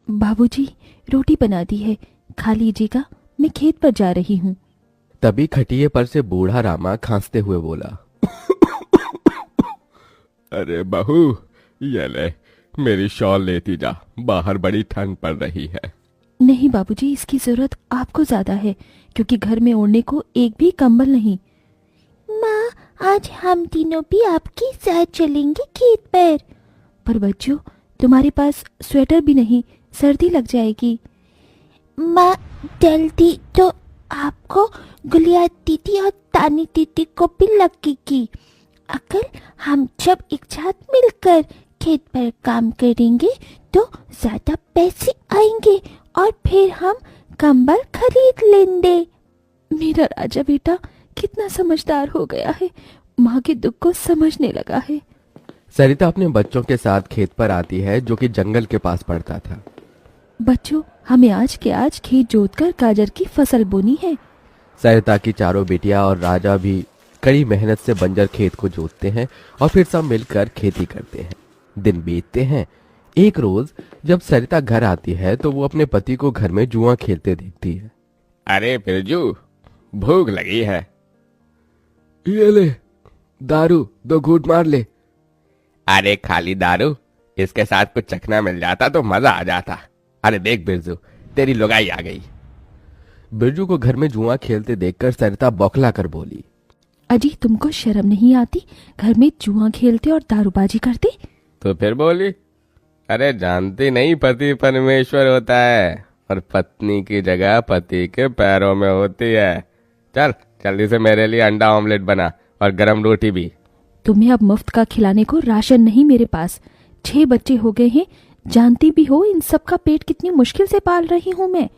बाबूजी, रोटी बना दी है, खा लीजिएगा, मैं खेत पर जा रही हूँ। तभी खटिये पर से बूढ़ा रामा खांसते हुए बोला, अरे बहू, ये ले, मेरी शॉल लेती जा, बाहर बड़ी ठंड पड़ रही है। नहीं बाबूजी, इसकी जरूरत आपको ज्यादा है, क्योंकि घर में ओढ़ने को एक भी कंबल नहीं। माँ, आज हम तीनों भी आपके साथ चलेंगे खेत पर बच्चों, तुम्हारे पास स्वेटर भी नहीं, सर्दी लग जाएगी। माँ, जल्दी तो आपको गुलिया दीदी और तानी दीदी को भी लगेगी। अगर हम जब एक साथ मिलकर खेत पर काम करेंगे तो ज्यादा पैसे आएंगे और फिर हम कंबल खरीद लेंगे। मेरा राजा बेटा कितना समझदार हो गया है, माँ के दुख को समझने लगा है। सरिता अपने बच्चों के साथ खेत पर आती है, जो कि जंगल के पास पड़ता था। बच्चों, हमें आज के आज खेत जोतकर गाजर की फसल बोनी है। सरिता की चारों बेटियां और राजा भी कड़ी मेहनत से बंजर खेत को जोतते हैं और फिर सब मिलकर खेती करते हैं। दिन बीतते हैं। एक रोज जब सरिता घर आती है तो वो अपने पति को घर में जुआ खेलते देखती है। अरे बिरजू, भूख लगी है। ये ले, दारू 2 घूंट मार ले। अरे खाली दारू, इसके साथ कुछ चखना मिल जाता तो मजा आ जाता। अरे देख बिरजू, तेरी लुगाई आ गई। बिरजू को घर में जुआ खेलते देखकर सरिता बौखला कर बोली, अजी, तुमको शर्म नहीं आती? घर में जुआ खेलते और दारूबाजी करते। तो फिर बोली, अरे जानती नहीं, पति परमेश्वर होता है और पत्नी की जगह पति के पैरों में होती है। चल जल्दी से मेरे लिए अंडा ऑमलेट बना और गरम रोटी भी। तुम्हें अब मुफ्त का खिलाने को राशन नहीं मेरे पास। 6 बच्चे हो गए हैं, जानती भी हो इन सब का पेट कितनी मुश्किल से पाल रही हूँ मैं।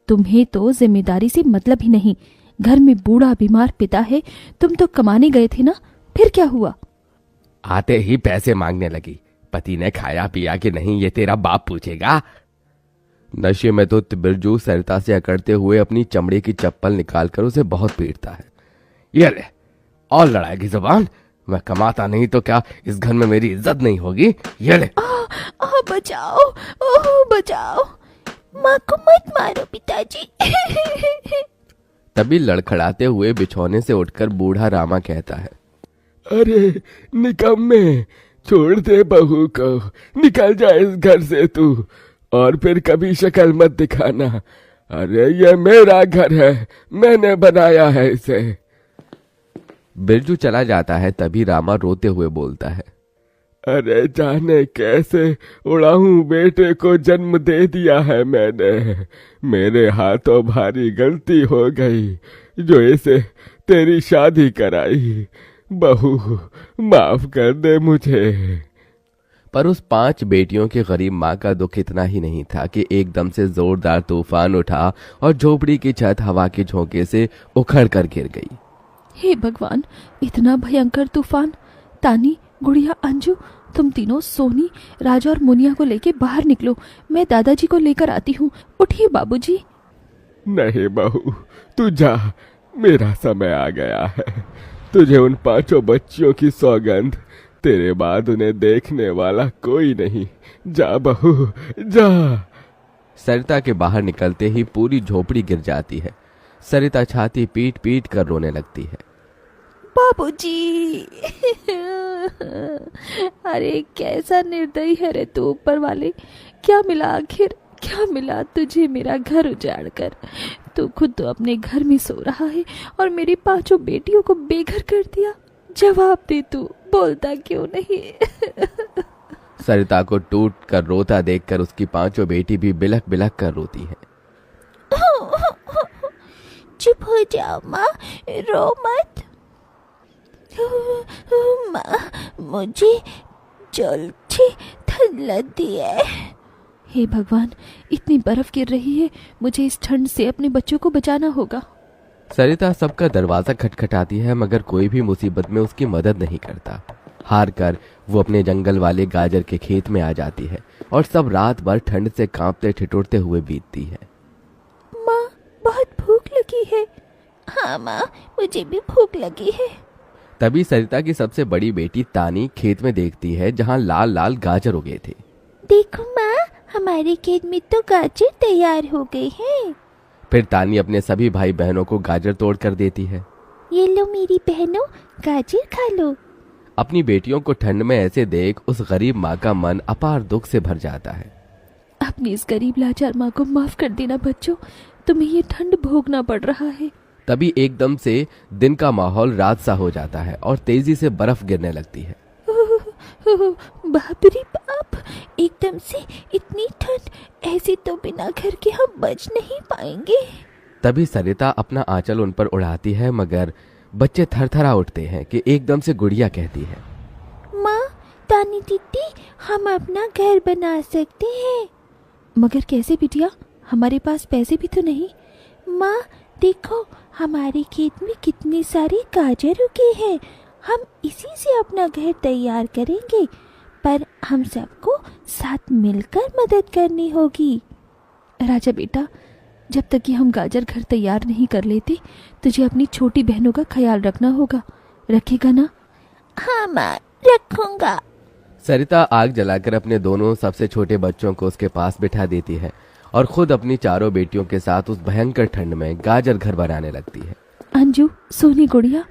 तुम्हें तो जिम्मेदारी से मतलब ही नहीं। घर में बूढ़ा बीमार पिता है, तुम तो कमाने गए थे ना, फिर क्या हुआ? आते ही पैसे मांगने लगी। पति ने खाया पिया कि नहीं ये तेरा बाप पूछेगा। नशे में तो बिरजू सरिता से अकड़ते हुए अपनी चमड़े की चप्पल निकालकर उसे बहुत पीटता है। ये ले, और लड़ाई जुबान। मैं कमाता नहीं तो क्या इस घर में मेरी इज्जत नहीं होगी? ये ले। बचाओ, ओह बचाओ, माँ को मत मारो पिताजी। तभी लड़खड़ाते हुए बिछौने से उठकर बूढ़ा रामा कहता है, अरे निकम्मे, छोड़ दे बहू को, निकल जा इस घर से तू, और फिर कभी शक्ल मत दिखाना। अरे ये मेरा घर है, मैंने बनाया है इसे। बिरजू चला जाता है। तभी रामा रोते हुए बोलता है, अरे जाने कैसे उड़ाऊं बेटे को जन्म दे दिया है मैंने। मेरे हाथों भारी गलती हो गई जो इसे तेरी शादी कराई। बहू माफ कर दे मुझे। पर उस 5 बेटियों की गरीब माँ का दुख इतना ही नहीं था कि एकदम से जोरदार तूफान उठा और झोपड़ी की छत हवा के झोंके से उखड़ कर गिर गई। हे भगवान, इतना भयंकर तूफान! तानी, गुड़िया, अंजू, तुम तीनों सोनी, राजा और मुनिया को लेके बाहर निकलो, मैं दादाजी को लेकर आती हूँ। उठिए बाबूजी। नहीं बहू, तू जा, मेरा समय आ गया है। तुझे उन 5 बच्चियों की सौगंध, तेरे बाद उन्हें देखने वाला कोई नहीं। जा बहू, जा। सरिता के बाहर निकलते ही पूरी झोपड़ी गिर जाती है। सरिता छाती पीट पीट कर रोने लगती है। बाबूजी। अरे कैसा निर्दयी है रे तू ऊपर वाले! क्या मिला आखिर, क्या मिला तुझे मेरा घर उजाड़ कर? तू खुद तो अपने घर में सो रहा है और मेरी 5 बेटियों को बेघर कर दिया। जवाब दे, तू बोलता क्यों नहीं? सरिता को टूट कर रोता देखकर उसकी 5 बेटी भी बिलख बिलख कर रोती है। चुप हो जाओ माँ, रो मत। माँ, मुझे जल्दी ठंड लगती है। हे भगवान, इतनी बर्फ गिर रही है, मुझे इस ठंड से अपने बच्चों को बचाना होगा। सरिता सबका दरवाजा खटखटाती है, मगर कोई भी मुसीबत में उसकी मदद नहीं करता। हार कर वो अपने जंगल वाले गाजर के खेत में आ जाती है और सब रात भर ठंड से कांपते ठिठुरते हुए बीतती है। माँ, बहुत भूख लगी है। हाँ माँ, मुझे भी भूख लगी है। तभी सरिता की सबसे बड़ी बेटी तानी खेत में देखती है जहाँ लाल लाल गाजर उगे थे। देखो माँ, हमारे खेत में तो गाजर तैयार हो गए हैं। फिर तानी अपने सभी भाई बहनों को गाजर तोड़ कर देती है। ये लो मेरी बहनों, गाजर खा लो। अपनी बेटियों को ठंड में ऐसे देख उस गरीब माँ का मन अपार दुख से भर जाता है। अपनी इस गरीब लाचार माँ को माफ कर देना बच्चों, तुम्हें ये ठंड भोगना पड़ रहा है। तभी एकदम से दिन का माहौल रात सा हो जाता है और तेजी से बर्फ गिरने लगती है। बाप रे बाप, एकदम से इतनी ठंड, ऐसी तो बिना घर के हम बच नहीं पाएंगे। तभी सरिता अपना आंचल उन पर उड़ाती है, मगर बच्चे थरथरा उठते हैं कि एकदम से गुड़िया कहती है, माँ, तानी दीदी, हम अपना घर बना सकते हैं। मगर कैसे बिटिया, हमारे पास पैसे भी तो नहीं। माँ देखो, हमारे खेत में कितने सारे गाजर उगे हैं, हम इसी से अपना घर तैयार करेंगे, पर हम सबको साथ मिलकर मदद करनी होगी। राजा बेटा, जब तक कि हम गाजर घर तैयार नहीं कर लेते, तुझे अपनी छोटी बहनों का ख्याल रखना होगा, रखेगा ना? हाँ माँ, रखूंगा। सरिता आग जलाकर अपने दोनों सबसे छोटे बच्चों को उसके पास बिठा देती है और खुद अपनी चारों बेटियों के साथ उस भयंकर ठंड में गाजर घर बनाने लगती है। अंजू, सोनी, गुड़िया,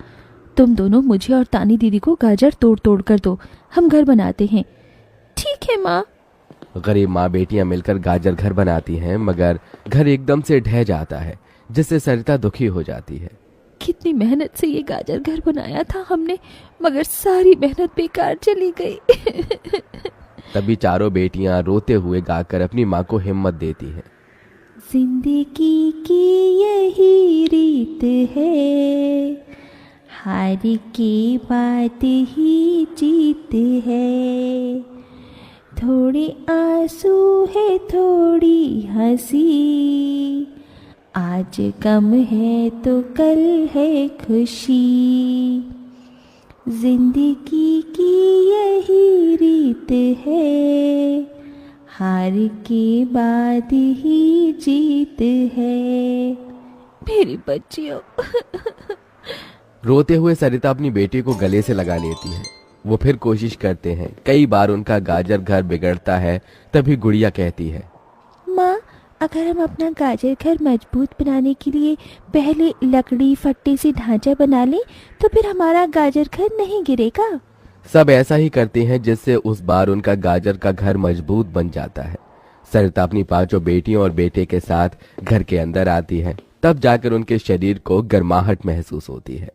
तुम दोनों मुझे और तानी दीदी को गाजर तोड़ तोड़ कर दो, हम घर बनाते हैं। ठीक है माँ। गरीब माँ बेटियां मिलकर गाजर घर बनाती हैं, मगर घर एकदम से ढह जाता है, जिससे सरिता दुखी हो जाती है। कितनी मेहनत से ये गाजर घर बनाया था हमने, मगर सारी मेहनत बेकार चली गई। तभी चारों बेटियां रोते हुए गाकर अपनी माँ को हिम्मत देती हैं। जिंदगी की यही रीत है, हार के बाद ही जीत है, थोड़े आंसू है थोड़ी हंसी, आज गम है तो कल है खुशी, जिंदगी की यही रीत है, हार के बाद ही जीत है। मेरी बच्चियों। रोते हुए सरिता अपनी बेटी को गले से लगा लेती है। वो फिर कोशिश करते हैं, कई बार उनका गाजर घर बिगड़ता है। तभी गुड़िया कहती है, माँ, अगर हम अपना गाजर घर मजबूत बनाने के लिए पहले लकड़ी फट्टे से ढांचा बना लें, तो फिर हमारा गाजर घर नहीं गिरेगा। सब ऐसा ही करते हैं, जिससे उस बार उनका गाजर का घर मजबूत बन जाता है। सरिता अपनी पांचों बेटियों और बेटे के साथ घर के अंदर आती है। तब जाकर उनके शरीर को गर्माहट महसूस होती है।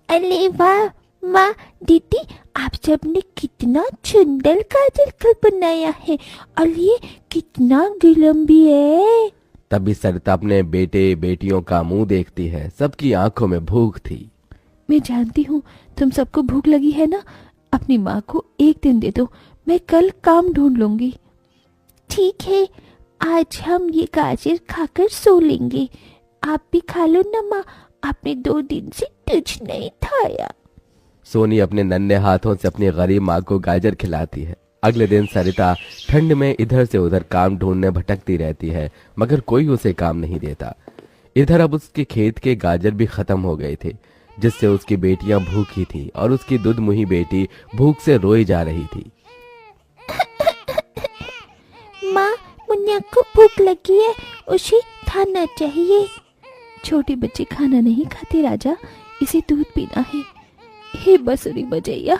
अरे वाह माँ, दीदी, आप सबने कितना सुंदर गाजर घर बनाया है, और ये कितना गर्म भी है। तभी सरिता अपने बेटे बेटियों का मुंह देखती है। सबकी आंखों में भूख थी। मैं जानती हूँ तुम सबको भूख लगी है ना, अपनी माँ को एक दिन दे दो, मैं कल काम ढूंढ लूंगी। ठीक है, आज हम ये गाजर खाकर सो लेंगे। आप भी खा लो ना माँ, आपने 2 दिन से कुछ नहीं खाया। सोनी अपने नन्हे हाथों से अपनी गरीब माँ को गाजर खिलाती है। अगले दिन सरिता ठंड में इधर से उधर काम ढूंढने भटकती रहती है, मगर कोई उसे काम नहीं देता। इधर अब उसके खेत के गाजर भी खत्म हो गए थे, जिससे उसकी बेटियां भूखी थी और उसकी दुधमुही बेटी भूख से रोई जा रही थी। माँ, मुन्ना को भूख लगी है, उसे खाना चाहिए। छोटे बच्चे खाना नहीं खाते राजा, इसे दूध पीना है। हे बसुरी बजैया,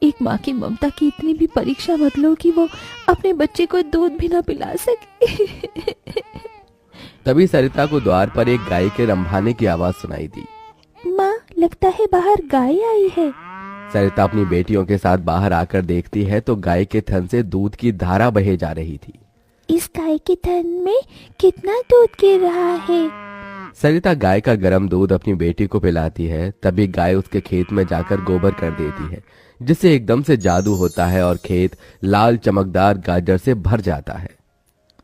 एक माँ की ममता की इतनी भी परीक्षा मत लो कि वो अपने बच्चे को दूध भी ना पिला सके। तभी सरिता को द्वार पर एक गाय के रंभाने की आवाज सुनाई दी। माँ, लगता है बाहर गाय आई है। सरिता अपनी बेटियों के साथ बाहर आकर देखती है तो गाय के थन से दूध की धारा बहे जा रही थी। इस गाय के थन में कितना दूध गिर रहा है। सरिता गाय का गर्म दूध अपनी बेटी को पिलाती है। तभी गाय उसके खेत में जाकर गोबर कर देती है, जिससे एकदम से जादू होता है और खेत लाल चमकदार गाजर से भर जाता है।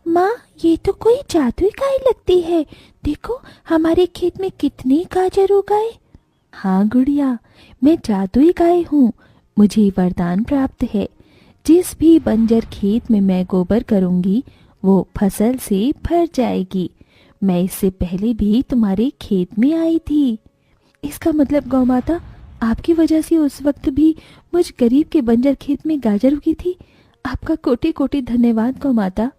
माँ, ये तो कोई जादुई गाय लगती है। देखो, हमारे खेत में कितने गाजर उगाए। हाँ गुड़िया, मैं जादुई गाय हूँ। मुझे वरदान प्राप्त है, जिस भी बंजर खेत में मैं गोबर करूँगी वो फसल से भर जाएगी। मैं इससे पहले भी तुम्हारे खेत में आई थी। इसका मतलब गौ माता, आपकी वजह से उस वक्त भी मुझ गरीब के बंजर खेत में गाजर उगी थी। आपका कोटि कोटि धन्यवाद गौ माता।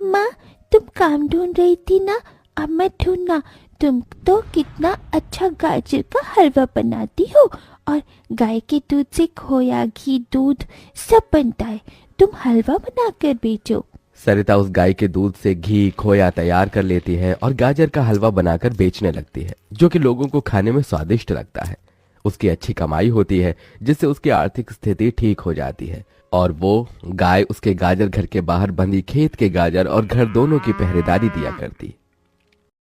माँ, तुम काम ढूंढ रही थी ना, अब मत ढूंढना। तुम तो कितना अच्छा गाजर का हलवा बनाती हो, और गाय के दूध से खोया, घी, दूध सब बनता है। तुम हलवा बनाकर बेचो। सरिता उस गाय के दूध से घी खोया तैयार कर लेती है और गाजर का हलवा बनाकर बेचने लगती है, जो कि लोगों को खाने में स्वादिष्ट लगता है। उसकी अच्छी कमाई होती है, जिससे उसकी आर्थिक स्थिति ठीक हो जाती है और वो गाय उसके गाजर घर के बाहर बंधी खेत के गाजर और घर दोनों की पहरेदारी दिया करती।